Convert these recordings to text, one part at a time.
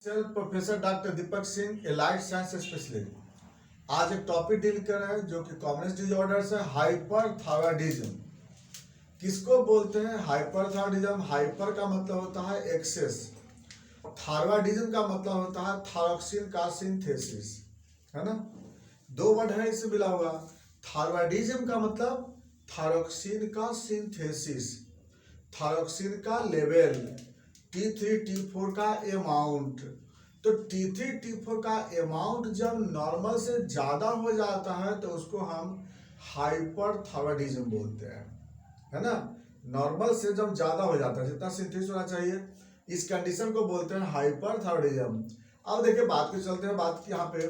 Self professor doctor Deepak Singh, allied science specialist. आज एक topic deal कर रहे हैं जो कि कॉमन डिजॉर्डर्स है, हाइपरथायराइडिज्म। किसको बोलते हैं हाइपरथायराइडिज्म? हाइपर का मतलब होता है एक्सेस, थायराइडिज्म का मतलब होता है थायरॉक्सिन का सिंथेसिस, है ना। दो वर्ड है इससे मिला हुआ। थायराइडिज्म का मतलब थायरॉक्सिन का सिंथेसिस, थायरॉक्सिन का लेवल, T3 T4 का अमाउंट। तो T3 T4 का अमाउंट जब नॉर्मल से ज्यादा हो जाता है तो उसको हम हाइपरथायराइडिज्म बोलते हैं, है ना। नॉर्मल से जब ज्यादा हो जाता है, जितना सिंथेसिस होना चाहिए, इस कंडीशन को बोलते हैं हाइपरथायराइडिज्म। अब देखिए बात को चलते हैं, बात की यहाँ पे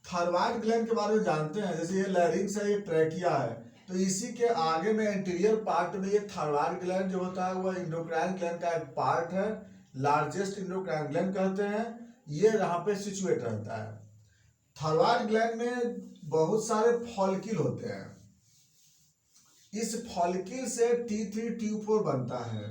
थायराइड ग्लैंड के बारे में जानते हैं। जैसे ये लैरिंग्स है, ये ट्रैकिया है, तो इसी के आगे में एंटीरियर पार्ट में ये थायराइड ग्लैंड जो होता है वह इंडोक्राइन ग्लैंड का एक पार्ट है, लार्जेस्ट इंडोक्राइन ग्लैंड कहते हैं। ये यहाँ पे सिचुएट रहता है। थायराइड ग्लैंड में बहुत सारे फॉलिकल होते हैं। इस फॉलिकल से T3 T4 बनता है।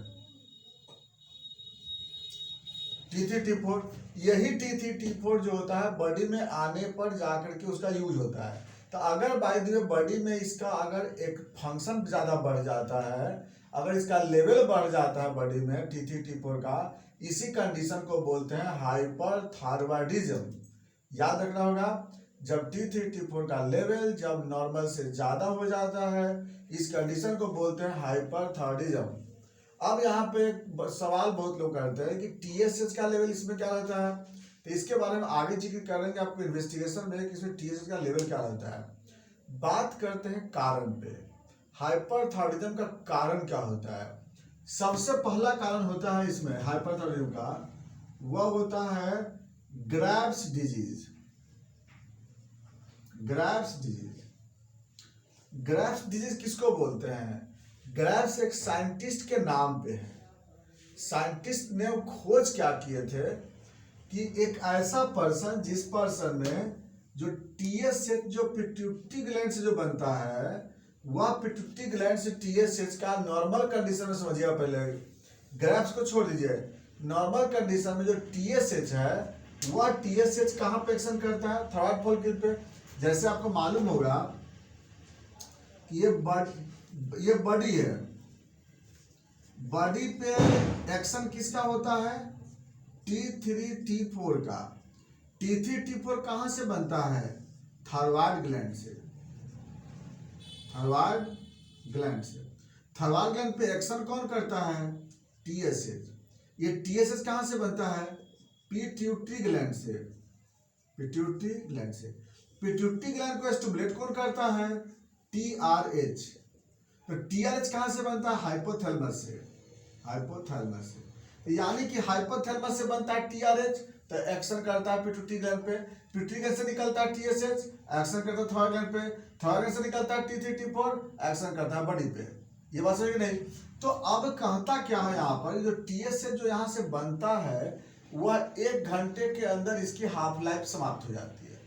T3 T4, यही T3 T4 जो होता है बॉडी में आने पर जाकर के उसका यूज होता है। तो अगर बाय द वे बॉडी में इसका अगर एक फंक्शन ज्यादा बढ़ जाता है, अगर इसका लेवल बढ़ जाता है बॉडी में T3 T4 का, इसी कंडीशन को बोलते हैं हाइपरथायराइडिज्म। याद रखना होगा, जब T3 T4 का लेवल जब नॉर्मल से ज्यादा हो जाता है, इस कंडीशन को बोलते हैं हाइपरथायराइडिज्म। अब यहाँ पे सवाल बहुत लोग करते हैं कि TSH का लेवल इसमें क्या रहता है, तो इसके बारे में आगे जिक्र करेंगे आपको इन्वेस्टिगेशन में कि इसमें TSH का लेवल क्या रहता है। बात करते हैं कारण पे, हाइपरथायराइडिज्म का कारण क्या होता है। सबसे पहला कारण होता है इसमें हाइपरथायराइडिज्म का, वह होता है Graves disease. Graves disease, Graves disease किसको बोलते हैं? ग्रेव्स एक साइंटिस्ट के नाम पे है। साइंटिस्ट ने खोज क्या किए थे कि एक ऐसा पर्सन जिस पर्सन में जो TSH जो पिट्यूटरी ग्लैंड से जो बनता है, वह पिट्यूटरी ग्लैंड से TSH का नॉर्मल कंडीशन में, समझिएगा पहले ग्रेव्स को छोड़ दीजिए, नॉर्मल कंडीशन में जो TSH है वह TSH कहाँ पे एक्शन करता है? थायराइड फॉलिकल पे। जैसे आपको मालूम होगा कि ये बॉडी है, बॉडी पे एक्शन किसका होता है? T3 T4 का। T3 T4 कहां से बनता है? थायराइड ग्लैंड से, थायराइड ग्लैंड से। थायराइड ग्लैंड पे एक्शन कौन करता है? TSH। ये TSH कहां से बनता है? पिट्यूटरी ग्लैंड से, पिट्यूटरी ग्लैंड से। पिट्यूटरी ग्लैंड को स्टिमुलेट कौन करता है? TRH। तो TRH कहां से बनता है? हाइपोथैलेमस से, हाइपोथैलेमस से। यानी कि हाइपोथैलेमस से बनता है TRH, तो एक्शन करता है पिट्यूटरी ग्लैंड पे। पिट्यूटरी ग्लैंड से निकलता है TSH, एक्शन करता है थायराइड ग्लैंड पे। थायराइड ग्लैंड से निकलता है T3 T4, एक्शन करता है बॉडी पे। ये बात समझ नहीं? तो अब कहता क्या है यहाँ पर, जो TSH जो यहाँ से बनता है वह 1 घंटे के अंदर इसकी हाफ लाइफ समाप्त हो जाती है,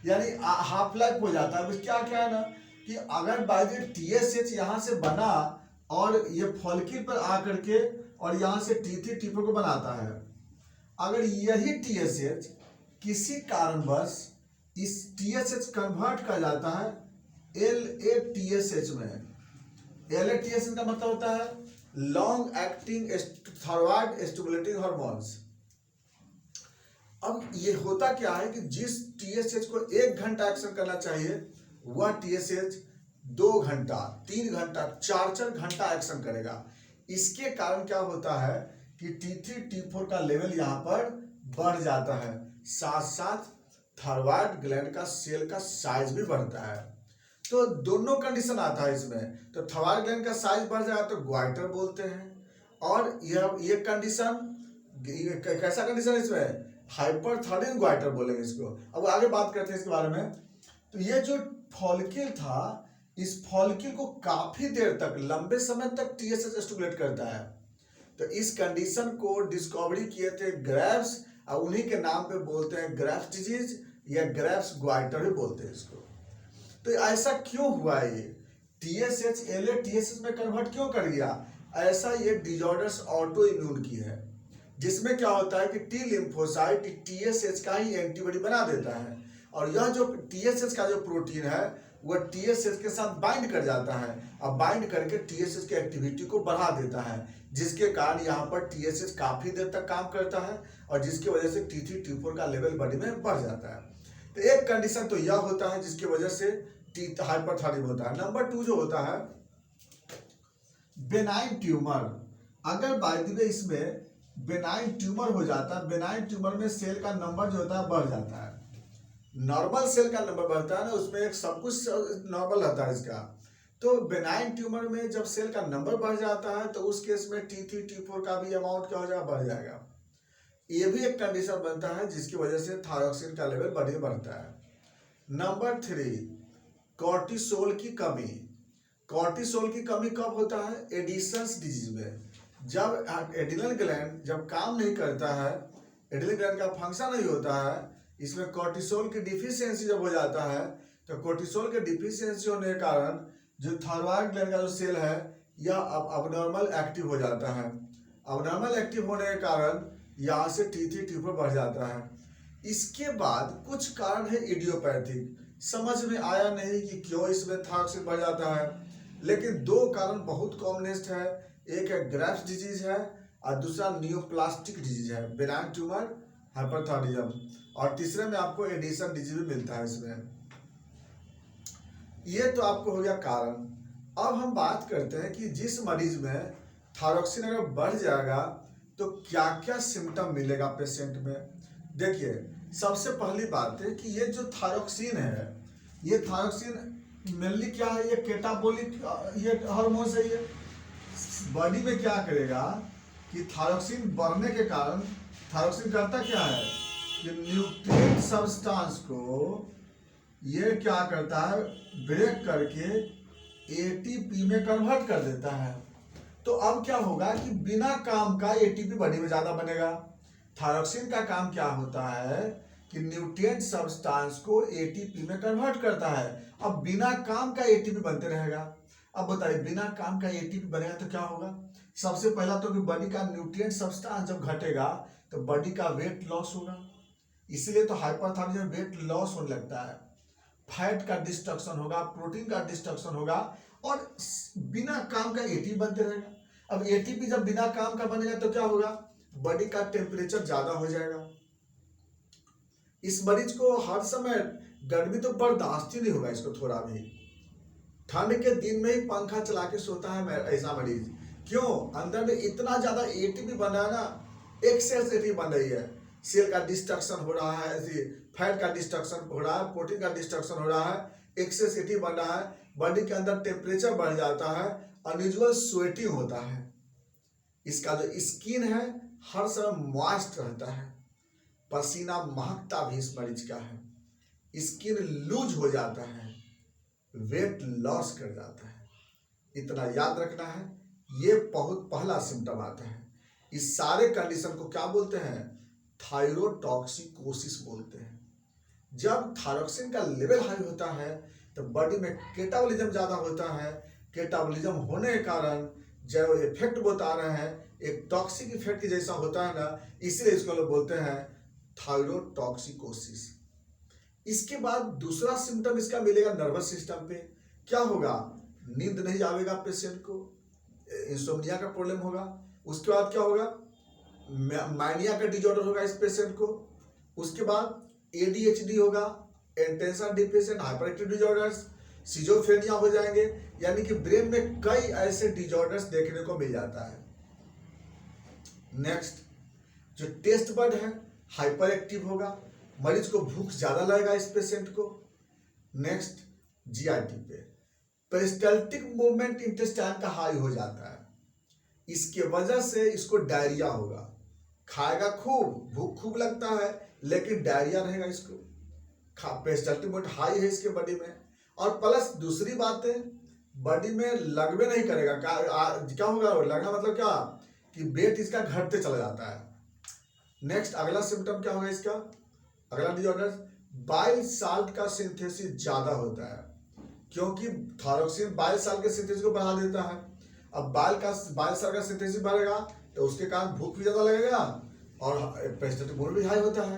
यानी हाफ लाइफ हो जाता है। क्या क्या है ना कि अगर बाय द TSH यहाँ से बना और ये फॉलिकल पर आकर के और यहाँ से T3 T4 को बनाता है, अगर यही TSH किसी कारणवश इस TSH कन्वर्ट कर जाता है LATSH में। LATSH का मतलब होता है long acting thyroid stimulating hormones. अब ये होता क्या है कि जिस TSH को 1 घंटा एक्शन करना चाहिए, वह TSH 2 घंटा, 3 घंटा, 4 घंटा एक्शन करेगा। इसके कारण क्या होता है कि T3 T4 का लेवल यहाँ पर बढ़ जाता है, साथ साथ थायराइड ग्लैंड का सेल का साइज भी बढ़ता है। तो दोनों कंडीशन आता है इसमें। तो थायराइड ग्लैंड का साइज बढ़ जाएगा तो ग्वाइटर बोलते हैं, और ये कंडीशन कैसा कंडीशन इसमें? हाइपरथायराइडिज्म ग्वाइटर बोलेंगे इसको। अब आगे बात करते हैं इसके बारे में। तो ये जो फॉलिकल था, इस फॉलिकल को काफी देर तक, लंबे समय तक TSH स्टिमुलेट करता है। तो इस कंडीशन को डिस्कवरी किए थे ग्रेव्स, और उन्हीं के नाम पे बोलते हैं ग्रेव्स डिजीज या ग्रेव्स ग्वाइटर भी बोलते हैं इसको। तो ऐसा क्यों हुआ? ये TSH LATSH में कन्वर्ट क्यों कर गया? ऐसा ये डिजॉर्डर्स ऑटो इम्यून की है। जिसमें क्या होता है कि टी लिम्फोसाइट टीएसएच का ही एंटीबॉडी बना देता है, और यह जो टीएसएच का जो प्रोटीन है वह टीएसएच के साथ बाइंड कर जाता है, अब बाइंड करके टीएसएच की एक्टिविटी को बढ़ा देता है, जिसके कारण यहाँ पर टीएसएच काफी देर तक काम करता है और जिसकी वजह से T3 T4 का लेवल बॉडी में बढ़ जाता है। तो एक कंडीशन तो यह होता है जिसकी वजह से हाइपरथायरॉयडिज्म होता है। नंबर 2 जो होता है बेनाइन ट्यूमर। अगर बाय द वे इसमें बेनाइन ट्यूमर हो जाता है, बेनाइन ट्यूमर में सेल का नंबर जो होता है बढ़ जाता है। नॉर्मल सेल का नंबर बढ़ता है ना, उसमें एक सब कुछ नॉर्मल रहता है इसका, तो बेनाइन ट्यूमर में जब सेल का नंबर बढ़ जाता है तो उस केस में T3 T4 का भी अमाउंट क्या हो जाएगा, बढ़ जाएगा। ये भी एक कंडीशन बनता है जिसकी वजह से थायरॉक्सिन का लेवल बॉडी में बढ़ता है। नंबर 3 कॉर्टिसोल की कमी। कॉर्टिसोल की कमी कब होता है, एडिशंस डिजीज में। जब एड्रिनल ग्लैंड जब काम नहीं करता है, एड्रिनल ग्लैंड का फंक्शन नहीं होता है, इसमें कॉर्टिसोल की डिफिशियंसी जब हो जाता है तो कॉर्टिसोल के डिफिशियंसी होने के कारण जो थायराइड ग्लैंड का जो सेल है यह अबनॉर्मल एक्टिव हो जाता है। अबनॉर्मल एक्टिव होने के कारण यहाँ से T3 T4 बढ़ जाता है। इसके बाद कुछ कारण है इडियोपैथिक, समझ में आया नहीं कि क्यों इसमें थायरॉक्सिन बढ़ जाता है, लेकिन 2 कारण बहुत कॉमनेस्ट है, एक है ग्रेव्स डिजीज है और दूसरा नियोप्लास्टिक डिजीज है, बेनाइन ट्यूमर, हाइपरथायरॉयडिज्म, और तीसरे में आपको एडिशन डिजीज भी मिलता है इसमें। ये तो आपको हो गया कारण। अब हम बात करते हैं कि जिस मरीज में थायरॉक्सिन अगर बढ़ जाएगा तो क्या क्या सिम्टम मिलेगा पेशेंट में। देखिए सबसे पहली बात है कि ये जो थायरॉक्सिन है, ये थायरॉक्सिन मेनली क्या है, ये कैटाबोलिक ये हार्मोन है। ये बॉडी में क्या करेगा कि थायरॉक्सिन बढ़ने के कारण थायरॉक्सिन करता क्या है कि न्यूट्रिएंट सब्सटेंस को ये क्या करता है, ब्रेक करके एटीपी में कन्वर्ट कर देता है। तो अब क्या होगा कि बिना काम का एटीपी बॉडी में ज्यादा बनेगा। थायरॉक्सिन का काम क्या होता है कि न्यूट्रिएंट सब्सटेंस को एटीपी में कन्वर्ट करता है। अब बिना काम का एटीपी बनते रहेगा। अब बताइए बिना काम का एटीपी बनेगा तो क्या होगा, सबसे पहला तो कि बॉडी का न्यूट्रिएंट सब्सटेंस जब घटेगा तो बॉडी का वेट लॉस होगा, इसलिए तो हाइपरथायरॉयडिज्म में वेट लॉस होने लगता है। फैट का डिस्ट्रक्शन होगा, प्रोटीन का डिस्ट्रक्शन होगा और बिना काम का एटीपी बनते रहेगा। अब एटीपी जब बिना काम का बनेगा तो क्या होगा, बॉडी का टेम्परेचर ज्यादा हो जाएगा। इस मरीज को हर समय गर्मी तो बर्दाश्त ही नहीं होगा इसको थोड़ा भी। ठंड के दिन में ही पंखा चला के सोता है ऐसा मरीज, क्यों, अंदर में इतना ज्यादा एटीपी बन रहा है ना, एक्सेस एटीपी बन रही है। सेल का डिस्ट्रक्शन हो रहा है, फैट का डिस्ट्रक्शन हो रहा है, प्रोटीन का डिस्ट्रक्शन हो रहा है, एक्सेस एटीपी बन रहा है, बॉडी के अंदर टेम्परेचर बढ़ जाता है, अनयूजुअल स्वेटिंग होता है। इसका जो स्किन है हर समय मॉइस्ट रहता है, पसीना महकता भी इस मरीज का है, स्किन लूज हो जाता है, वेट लॉस कर जाता है। इतना याद रखना है, ये बहुत पहला सिम्टम आता है। इस सारे कंडीशन को क्या बोलते हैं, थायरोटॉक्सिकोसिस बोलते हैं। जब थायरॉक्सिन का लेवल हाई होता है तो बॉडी में कैटाबॉलिज्म ज्यादा होता है। कैटाबॉलिज्म होने के कारण जो इफेक्ट बता रहे हैं एक टॉक्सिक इफेक्ट की जैसा होता है ना, इसलिए इसको लोग बोलते हैं थायरोटॉक्सिकोसिस। इसके बाद दूसरा सिम्टम इसका मिलेगा नर्वस सिस्टम पे। क्या होगा, नींद नहीं आवेगा पेशेंट को, इंसोम्निया का प्रॉब्लम होगा। उसके बाद क्या होगा, मानिया का डिजॉर्डर होगा इस पेशेंट को। उसके बाद ADHD होगा, attention deficient hyper active disorders, schizophrenia हो जाएंगे, यानी कि ब्रेन में कई ऐसे डिजॉर्डर्स देखने को मिल जाता है। नेक्स्ट जो टेस्ट बड है हाइपर एक्टिव होगा, मरीज को भूख ज्यादा लगेगा इस पेशेंट को। नेक्स्ट GIT पे पेरिस्टाल्टिक मूवमेंट इंटेस्टाइन का हाई हो जाता है, इसके वजह से इसको डायरिया होगा, खाएगा खूब, भूख खूब लगता है लेकिन डायरिया रहेगा इसको। पेरिस्टाल्टिक मूवमेंट हाई है इसके बॉडी में, और प्लस दूसरी बात है बॉडी में लगवे नहीं करेगा। क्या होगा, लगना मतलब क्या कि वेट इसका घटते चला जाता है। नेक्स्ट अगला सिम्टम क्या होगा इसका, अगला डिजॉर्डर बाइल साल्ट का सिंथेसिस ज्यादा होता है, क्योंकि थायरॉक्सिन बाइल साल्ट के सिंथेसिस को बढ़ा देता है। अब बाइल साल्ट का सिंथेसिस बढ़ेगा तो उसके कारण भूख भी ज़्यादा लगेगा और पेरिस्टेटिक भी हाई होता है।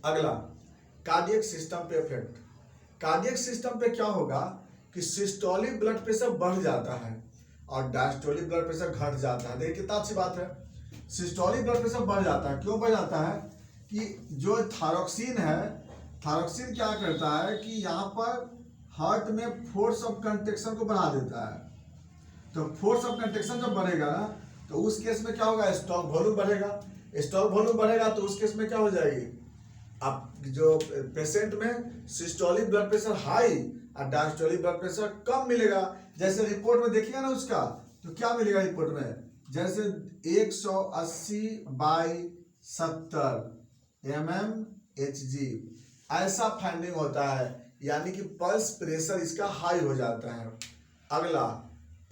अगला, कार्डियक सिस्टम पे इफेक्ट। कार्डियक सिस्टम पे क्या होगा कि सिस्टोलिक ब्लड प्रेशर बढ़ जाता है और डायस्टोलिक ब्लड प्रेशर घट जाता है। देखिए कितना अच्छी बात है, सिस्टोलिक ब्लड प्रेशर बढ़ जाता है। क्यों बढ़ जाता है कि जो थायरॉक्सिन है, थायरॉक्सिन क्या करता है कि यहाँ पर हार्ट में फोर्स ऑफ कंट्रैक्शन को बढ़ा देता है। तो फोर्स ऑफ कंट्रैक्शन जब बढ़ेगा ना, तो उस केस में क्या होगा, स्टॉक वॉल्यूम बढ़ेगा। स्टॉक वॉल्यूम बढ़ेगा तो उस केस में क्या हो जाएगी, आप जो पेशेंट में सिस्टोलिक ब्लड प्रेशर हाई और डायस्टोलिक ब्लड प्रेशर कम मिलेगा। जैसे रिपोर्ट में देखिएगा ना उसका, तो क्या मिलेगा रिपोर्ट में, जैसे 180/70 mmHg ऐसा फाइंडिंग होता है, यानी कि पल्स प्रेशर इसका हाई हो जाता है। अगला,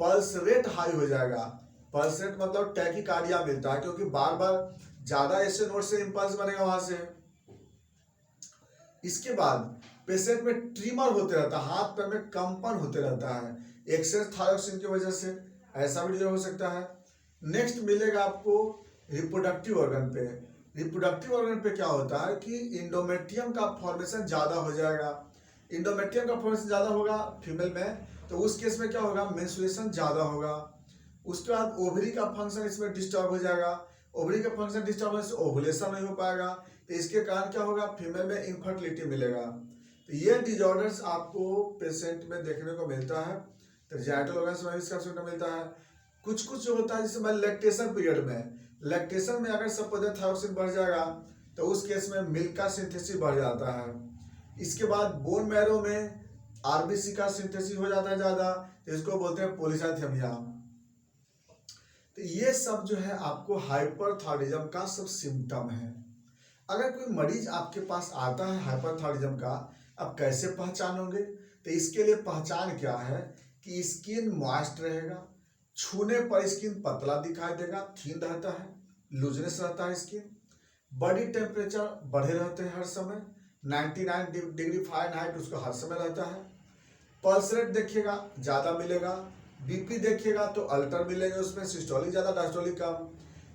पल्स रेट हाई हो जाएगा। पल्स रेट मतलब टैकीकार्डिया मिलता है, क्योंकि बार बार ज्यादा ऐसे नोड से इंपल्स बनेगा वहां से। इसके बाद पेशेंट में ट्रीमर होते रहता है, हाथ पैर में कंपन होते रहता है एक्सेस थायरॉक्सिन की वजह से, ऐसा भी हो सकता है। नेक्स्ट मिलेगा आपको रिप्रोडक्टिव ऑर्गन पे। रिप्रोडक्टिव ऑर्गन पे क्या होता है कि इंडोमेट्रियम का फॉर्मेशन ज्यादा हो जाएगा। इंडोमेट्रियम का फॉर्मेशन ज्यादा होगा फीमेल में, तो उस केस में क्या होगा, मेंस्ट्रुएशन ज्यादा होगा। उसके बाद ओवरी का फंक्शन इसमें डिस्टर्ब हो जाएगा। ओवरी का फंक्शन डिस्टर्ब होने से ओवुलेशन नहीं हो पाएगा, तो इसके कारण क्या होगा, फीमेल में इनफर्टिलिटी मिलेगा। तो ये डिजॉर्डर्स आपको पेशेंट में देखने को मिलता है। तो जेनिटल ऑर्गन्स में इसका सिम्टम मिलता है। कुछ कुछ जो होता है, जैसे मैं लैक्टेशन पीरियड में, लैक्टेशन में अगर सपोज थायरॉक्सिन बढ़ जाएगा तो उस केस में मिल्क का सिंथेसिस बढ़ जाता है। इसके बाद बोन मैरो में आरबीसी का सिंथेसिस हो जाता है ज्यादा, तो इसको बोलते हैं पॉलीसाइथेमिया। तो ये सब जो है आपको हाइपरथायरॉयडिज्म का सब सिम्टम है। अगर कोई मरीज आपके पास आता है हाइपरथायरॉयडिज्म का, आप कैसे पहचानोगे, तो इसके लिए पहचान क्या है कि स्किन मॉइस्ट रहेगा, छूने पर स्किन पतला दिखाई देगा, थीन रहता है, लूजनेस रहता है स्किन, बॉडी टेम्परेचर बढ़े रहते हैं हर समय, 99 डिग्री फ़ारेनहाइट उसका हर समय रहता है। पल्स रेट देखिएगा ज़्यादा मिलेगा, बीपी देखिएगा तो अल्टर मिलेंगे, उसमें सिस्टोलिक ज़्यादा डायस्टोलिक कम।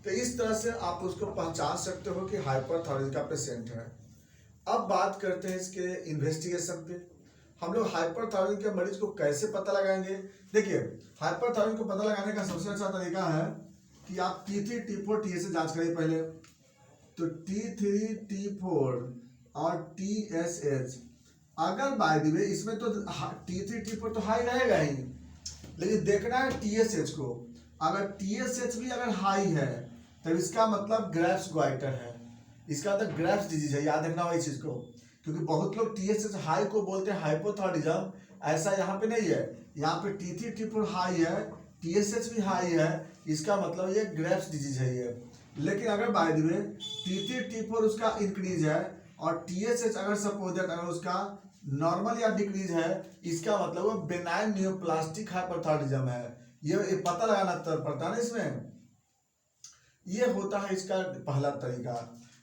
तो इस तरह से आप उसको पहचान सकते हो कि हाइपरथायरॉयडिज्म का पेशेंट है। अब बात करते हैं इसके इन्वेस्टिगेशन पे। हम लोग हाइपरथायरॉयडिज्म के मरीज को कैसे पता लगाएंगे। देखिए, हाइपरथायरॉयडिज्म को पता लगाने का सबसे अच्छा तरीका है कि आप T3 T4 TSH जांच करिए पहले। तो T3 T4 और TSH, अगर बाय द वे इसमें तो T3 T4 तो हाई रहेगा ही, लेकिन देखना है TSH को। अगर TSH भी अगर हाई है तब इसका मतलब ग्रेव्स गोइटर है, इसका मतलब ग्रेव्स डिजीज है। याद रखना इस चीज को, क्योंकि बहुत लोग TSH हाई को बोलते हैं हाइपोथायरॉयडिज्म, ऐसा यहाँ पे नहीं है। यहाँ पे T3 T4 हाई है, TSH भी हाई है, इसका मतलब ये ग्रेव्स डिजीज है ये। लेकिन अगर by the way T3 T4 उसका इंक्रीज है और TSH अगर सपोज अगर उसका नॉर्मल या डिक्रीज है, इसका मतलब वो बेनाइन न्यूप्लास्टिक हाइपरथायरॉयडिज्म है। ये पता लगाना पड़ता है ना इसमें। ये होता है इसका पहला तरीका।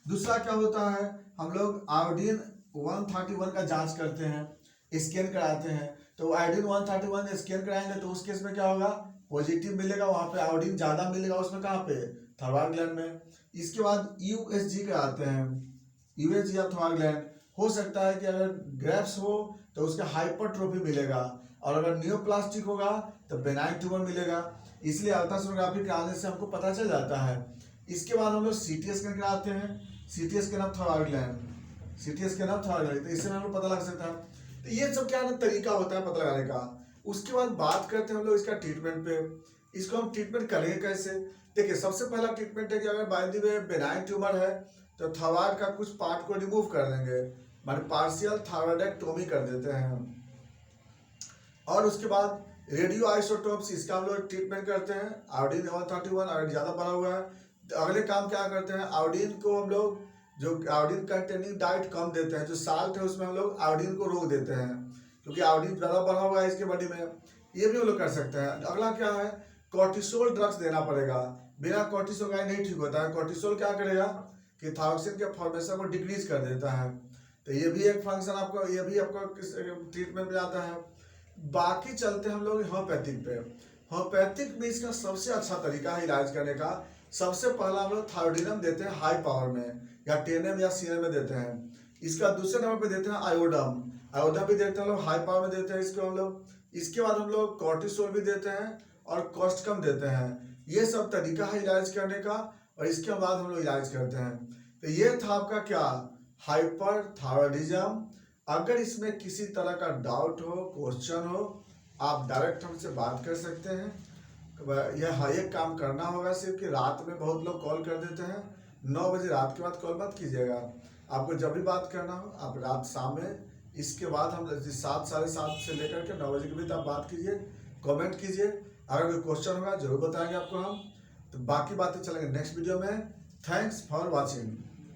दूसरा क्या होता है, हम लोग आयोडीन 131 का जांच करते हैं, स्कैन कराते हैं। तो आयोडीन 131 स्कैन कराएंगे तो उस केस में क्या होगा, पॉजिटिव मिलेगा, वहां पे आयोडीन ज्यादा मिलेगा, उसमें कहाँ पे, थायराइड ग्लैंड में। इसके बाद यूएसजी कराते हैं, यूएसजी या थायराइड ग्लैंड। हो सकता है कि अगर ग्रेव्स हो तो उसका हाइपरट्रोफी मिलेगा, और अगर न्यूप्लास्टिक होगा तो बेनाइन ट्यूमर मिलेगा। इसलिए अल्ट्रासोनोग्राफी कराने से हमको पता चल जाता है। इसके बाद हम लोग सीटी स्कैन कराते हैं, CT scan of thyroid gland, CT scan of thyroid gland, तो इससे हम लोग पता लग सकता है। तो ये सब क्या है तरीका होता है पता लगाने का। उसके बाद बात करते हैं हम लोग इसका ट्रीटमेंट पे। इसको हम ट्रीटमेंट करेंगे कैसे। देखिए, सबसे पहला ट्रीटमेंट है कि अगर by the way benign tumour है तो थायराइड का कुछ पार्ट को रिमूव कर देंगे, माने पार्शियल थायराइडेक्टोमी कर देते हैं। और उसके बाद रेडियो आइसोटोप्स, इसका हम लोग ट्रीटमेंट करते हैं। आयोडीन 131 अगर ज़्यादा बढ़ा हुआ है तो अगले काम क्या करते हैं, आयोडीन को हम लोग जो आयोडीन कंटेनिंग डाइट कम देते हैं, जो साल्ट है उसमें हम लोग आयोडीन को रोक देते हैं, क्योंकि आयोडीन ज़्यादा बढ़ा हुआ है इसके बॉडी में। ये भी हम लोग कर सकते हैं। अगला क्या है, कॉर्टिसोल ड्रग्स देना पड़ेगा। बिना कॉर्टिसोल का नहीं ठीक होता है। कॉर्टिसोल क्या करेगा कि थायरॉक्सिन के फॉर्मेशन को डिक्रीज कर देता है। तो ये भी एक फंक्शन आपको, ये भी आपको ट्रीटमेंट में आता है। बाकी चलते हम लोग होम्योपैथिक पे। होम्योपैथिक में इसका सबसे अच्छा तरीका है इलाज करने का। सबसे पहला हम लोग थायोडीनम देते हैं हाई पावर में, या 10 या CM में देते हैं। इसका दूसरे नंबर पे देते हैं आयोडम। आयोडम भी देते हैं हम लोग, हाई पावर में देते हैं इसको हम लोग। इसके बाद हम लोग कॉर्टिसोल भी देते हैं और कॉस्टकम देते हैं। ये सब तरीका है इलाज करने का, और इसके बाद हम लोग इलाज करते हैं। तो ये था आपका क्या, हाइपरथायराइडिज्म। अगर इसमें किसी तरह का डाउट हो, क्वेश्चन हो, आप डायरेक्ट हमसे बात कर सकते हैं। यह एक काम करना होगा सिर्फ कि रात में बहुत लोग कॉल कर देते हैं, 9 बजे रात के बाद कॉल मत कीजिएगा। आपको जब भी बात करना हो आप रात शाम में, इसके बाद हम 7, साढ़े 7 से लेकर के 9 बजे के बीच आप बात कीजिए, कमेंट कीजिए। अगर कोई क्वेश्चन होगा जरूर बताएंगे आपको हम। तो बाकी बातें चलेंगे नेक्स्ट वीडियो में। Thanks for watching.